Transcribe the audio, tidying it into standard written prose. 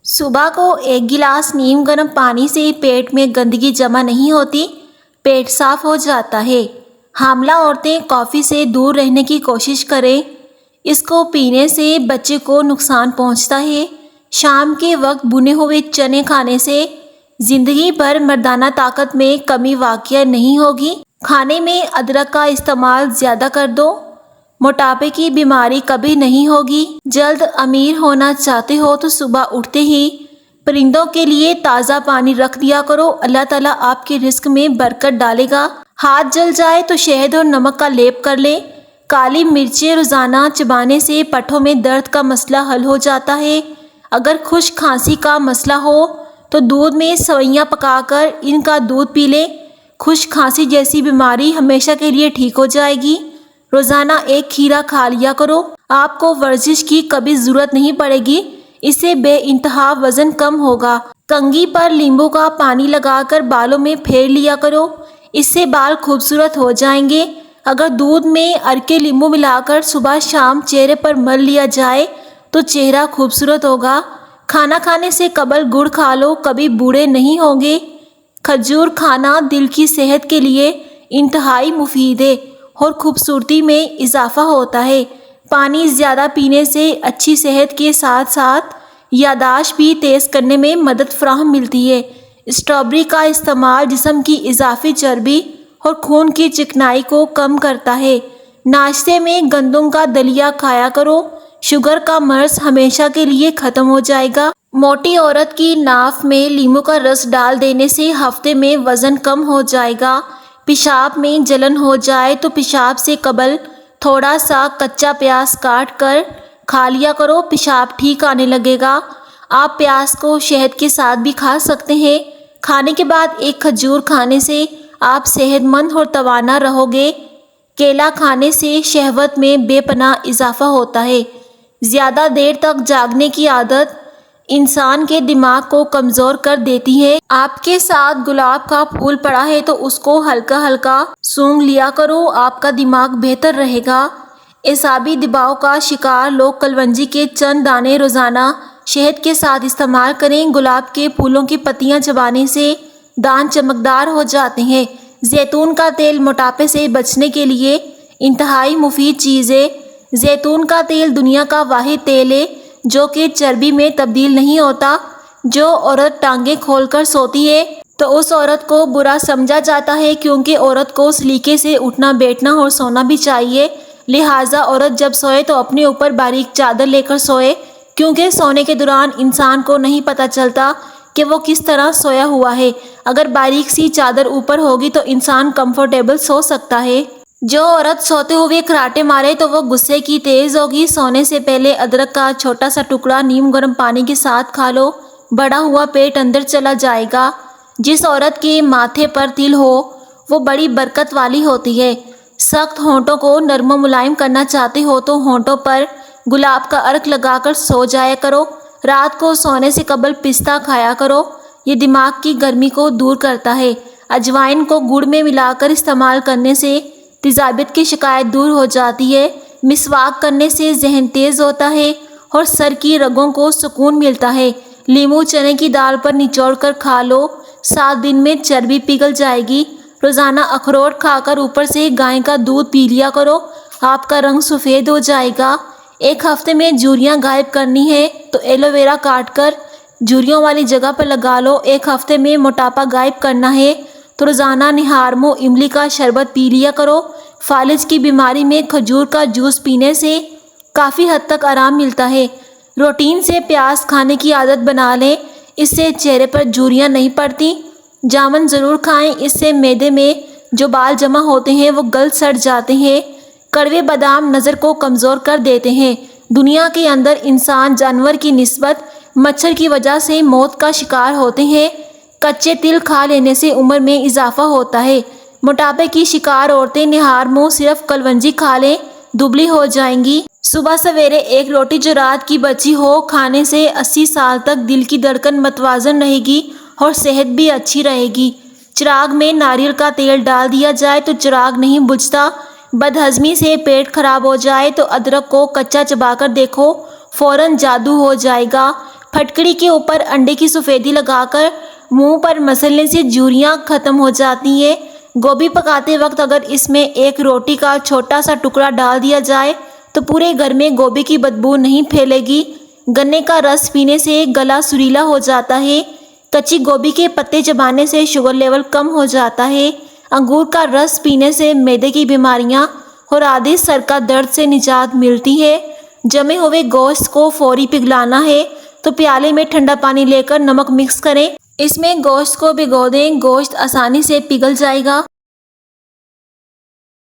صبح کو 1 گلاس نیم گرم پانی سے پیٹ میں گندگی جمع نہیں ہوتی، پیٹ صاف ہو جاتا ہے۔ حاملہ عورتیں کافی سے دور رہنے کی کوشش کریں، اس کو پینے سے بچے کو نقصان پہنچتا ہے۔ شام کے وقت بھنے ہوئے چنے کھانے سے زندگی بھر مردانہ طاقت میں کمی واقع نہیں ہوگی۔ کھانے میں ادرک کا استعمال زیادہ کر دو، موٹاپے کی بیماری کبھی نہیں ہوگی۔ جلد امیر ہونا چاہتے ہو تو صبح اٹھتے ہی پرندوں کے لیے تازہ پانی رکھ دیا کرو، اللہ تعالیٰ آپ کے رزق میں برکت ڈالے گا۔ ہاتھ جل جائے تو شہد اور نمک کا لیپ کر لیں۔ کالی مرچیں روزانہ چبانے سے پٹھوں میں درد کا مسئلہ حل ہو جاتا ہے۔ اگر خشک کھانسی کا مسئلہ ہو تو دودھ میں سوئیاں پکا کر ان کا دودھ پی لیں، خشک کھانسی جیسی بیماری ہمیشہ کے لیے ٹھیک ہو جائے گی۔ روزانہ 1 کھیرا کھا لیا کرو، آپ کو ورزش کی کبھی ضرورت نہیں پڑے گی، اس سے بے انتہا وزن کم ہوگا۔ کنگھی پر لیمبو کا پانی لگا کر بالوں میں پھیر لیا کرو، اس سے بال خوبصورت ہو جائیں گے۔ اگر دودھ میں ارکے لیمبو ملا کر صبح شام چہرے پر مل لیا جائے تو چہرہ خوبصورت ہوگا۔ کھانا کھانے سے قبل گڑ کھا لو، کبھی بوڑھے نہیں ہوں گے۔ کھجور کھانا دل کی صحت کے لیے انتہائی مفید ہے اور خوبصورتی میں اضافہ ہوتا ہے۔ پانی زیادہ پینے سے اچھی صحت کے ساتھ ساتھ یادداشت بھی تیز کرنے میں مدد فراہم ملتی ہے۔ اسٹرابیری کا استعمال جسم کی اضافی چربی اور خون کی چکنائی کو کم کرتا ہے۔ ناشتے میں گندم کا دلیا کھایا کرو، شوگر کا مرض ہمیشہ کے لیے ختم ہو جائے گا۔ موٹی عورت کی ناف میں لیموں کا رس ڈال دینے سے ہفتے میں وزن کم ہو جائے گا۔ پیشاب میں جلن ہو جائے تو پیشاب سے قبل تھوڑا سا کچا پیاز کاٹ کر کھا لیا کرو، پیشاب ٹھیک آنے لگے گا۔ آپ پیاز کو شہد کے ساتھ بھی کھا سکتے ہیں۔ کھانے کے بعد 1 کھجور کھانے سے آپ صحت مند اور توانا رہو گے۔ کیلا کھانے سے شہوت میں بے پناہ اضافہ ہوتا ہے۔ زیادہ دیر تک جاگنے کی عادت انسان کے دماغ کو کمزور کر دیتی ہے۔ آپ کے ساتھ گلاب کا پھول پڑا ہے تو اس کو ہلکا ہلکا سونگھ لیا کرو، آپ کا دماغ بہتر رہے گا۔ اعصابی دباؤ کا شکار لوگ کلونجی کے چند دانے روزانہ شہد کے ساتھ استعمال کریں۔ گلاب کے پھولوں کی پتیاں چبانے سے دانت چمکدار ہو جاتے ہیں۔ زیتون کا تیل موٹاپے سے بچنے کے لیے انتہائی مفید چیز ہے۔ زیتون کا تیل دنیا کا واحد تیل ہے جو کہ چربی میں تبدیل نہیں ہوتا۔ جو عورت ٹانگیں کھول کر سوتی ہے تو اس عورت کو برا سمجھا جاتا ہے، کیونکہ عورت کو سلیقے سے اٹھنا بیٹھنا اور سونا بھی چاہیے۔ لہٰذا عورت جب سوئے تو اپنے اوپر باریک چادر لے کر سوئے، کیونکہ سونے کے دوران انسان کو نہیں پتہ چلتا کہ وہ کس طرح سویا ہوا ہے۔ اگر باریک سی چادر اوپر ہوگی تو انسان کمفرٹیبل سو سکتا ہے۔ جو عورت سوتے ہوئے کراٹے مارے تو وہ غصے کی تیز ہوگی۔ سونے سے پہلے ادرک کا چھوٹا سا ٹکڑا نیم گرم پانی کے ساتھ کھا لو، بڑا ہوا پیٹ اندر چلا جائے گا۔ جس عورت کے ماتھے پر تل ہو وہ بڑی برکت والی ہوتی ہے۔ سخت ہونٹوں کو نرم و ملائم کرنا چاہتے ہو تو ہونٹوں پر گلاب کا عرق لگا کر سو جایا کرو۔ رات کو سونے سے قبل پستہ کھایا کرو، یہ دماغ کی گرمی کو دور کرتا ہے۔ اجوائن کو گڑ میں ملا کر استعمال کرنے سے تیزابیت کی شکایت دور ہو جاتی ہے۔ مسواک کرنے سے ذہن تیز ہوتا ہے اور سر کی رگوں کو سکون ملتا ہے۔ لیموں چنے کی دال پر نچوڑ کر کھا لو، 7 دن میں چربی پگھل جائے گی۔ روزانہ اخروٹ کھا کر اوپر سے گائے کا دودھ پی لیا کرو، آپ کا رنگ سفید ہو جائے گا۔ 1 ہفتے میں جھریاں غائب کرنی ہے تو ایلو ویرا کاٹ کر جھریوں والی جگہ پر لگا لو۔ 1 ہفتے میں موٹاپا غائب کرنا ہے تو روزانہ نہارمو املی کا شربت پی لیا کرو۔ فالج کی بیماری میں کھجور کا جوس پینے سے کافی حد تک آرام ملتا ہے۔ روٹین سے پیاز کھانے کی عادت بنا لیں، اس سے چہرے پر جھریاں نہیں پڑتی۔ جامن ضرور کھائیں، اس سے معدے میں جو بال جمع ہوتے ہیں وہ گل سڑ جاتے ہیں۔ کڑوے بادام نظر کو کمزور کر دیتے ہیں۔ دنیا کے اندر انسان جانور کی نسبت مچھر کی وجہ سے موت کا شکار ہوتے ہیں۔ کچے تل کھا لینے سے عمر میں اضافہ ہوتا ہے۔ موٹاپے کی شکار عورتیں نہارمو صرف کلونجی کھا لیں، دبلی ہو جائیں گی۔ صبح سویرے 1 روٹی جو رات کی بچی ہو کھانے سے 80 سال تک دل کی دھڑکن متوازن رہے گی اور صحت بھی اچھی رہے گی۔ چراغ میں ناریل کا تیل ڈال دیا جائے تو چراغ نہیں بجھتا۔ بدہضمی سے پیٹ خراب ہو جائے تو ادرک کو کچا چبا کر دیکھو، فوراً جادو ہو جائے گا۔ پھٹکڑی کے اوپر انڈے کی سفیدی لگا کر منہ پر مسلنے سے جھریاں ختم ہو جاتی ہیں۔ گوبھی پکاتے وقت اگر اس میں ایک روٹی کا چھوٹا سا ٹکڑا ڈال دیا جائے تو پورے گھر میں گوبھی کی بدبو نہیں پھیلے گی۔ گنے کا رس پینے سے گلا سریلا ہو جاتا ہے۔ کچی گوبھی کے پتے چبانے سے شوگر لیول کم ہو جاتا ہے۔ انگور کا رس پینے سے معدے کی بیماریاں اور آدھی سر کا درد سے نجات ملتی ہے۔ جمے ہوئے گوشت کو فوری پگھلانا ہے تو پیالے میں ٹھنڈا پانی لے کر نمک مکس کریں، اس میں گوشت کو بھگو دیں، گوشت آسانی سے پگھل جائے گا۔